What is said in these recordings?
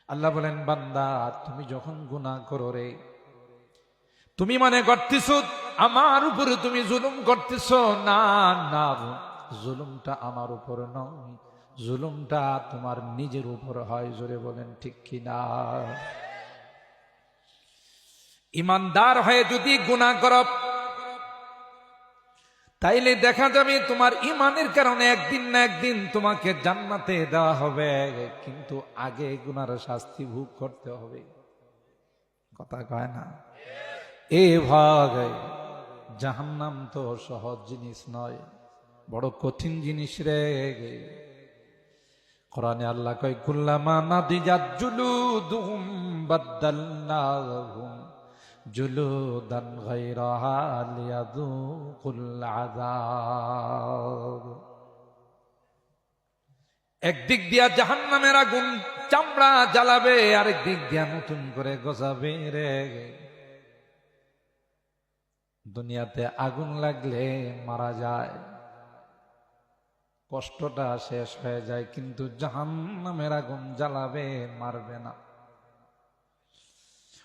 আল্লাহ বলেন, বান্দা তুমি যখন গুনাহ করো রে, তুমি মনে করতেছ আমার উপরে তুমি জুলুম করতেছ। না না, জুলুমটা আমার উপর নয়, জুলুমটা তোমার নিজের উপর হয়। জোরে বলেন ঠিক কিনা? ইমানদার হয়ে যদি গুনাহ করো, তাইলে দেখা যাবে তোমার ইমানের কারণে একদিন না একদিন তোমাকে জান্নাতে দেওয়া হবে, কিন্তু আগে গুনার শাস্তি ভোগ করতে হবে। কথা কয় না? এ ভাগ, জাহান্নাম তো সহজ জিনিস নয়, বড় কঠিন জিনিস রে। কোরআনে আল্লাহ কয়, কুল্লামা নাদিজাত জুলুদুহুম বাদদালনাহুম জুলুদান গায়রাহা লিয়াযুকুল আযাব। একদিক দিয়া জাহান্নামের আগুন চামড়া জ্বালাবে, আরেক দিক দিয়া নতুন করে গজাবে রে। দুনিয়াতে আগুন লাগলে মারা যায়, কষ্টটা শেষ হয়ে যায়, কিন্তু জাহান্নামের আগুন জ্বালাবে, মারবে না।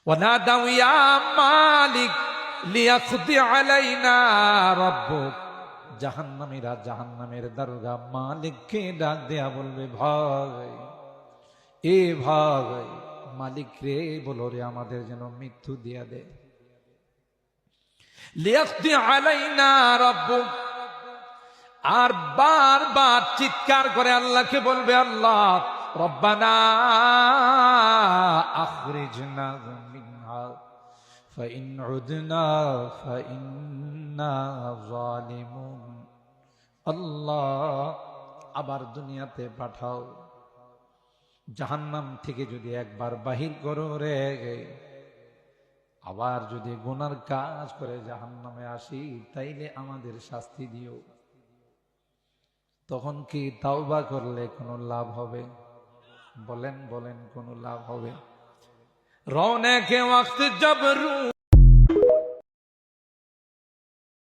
ওয়ানাদাউ ইয়া মালিক লিয়াকদি আলাইনা রাব্বুক, জাহান্নামীরা জাহান্নামের দারোগা মালিককে ডাক দেয়া বলবে, ভাই এ ভাই, মালিক রে বলো রে আমাদের যেন মৃত্যু দিয়া দে। লিয়াকদি আলাইনা রাব্বুক, আর বারবার চিৎকার করে আল্লাহকে বলবে, আল্লাহ রব্বানা আখরিজনা মিনহা ফাইন উদনা ফাইন্না যালিমুন। আল্লাহ আবার দুনিয়াতে পাঠাও, জাহান্নাম থেকে যদি একবার বাহির করো রে, আবার যদি গুনার কাজ করে জাহান্নামে আসি, তাইলে আমাদের শাস্তি দিও। তখন কি তাওবা করলে কোনো লাভ হবে? বলেন বলেন, কোনো লাভ হবে? রওনে কে ওয়াক্ত জব রু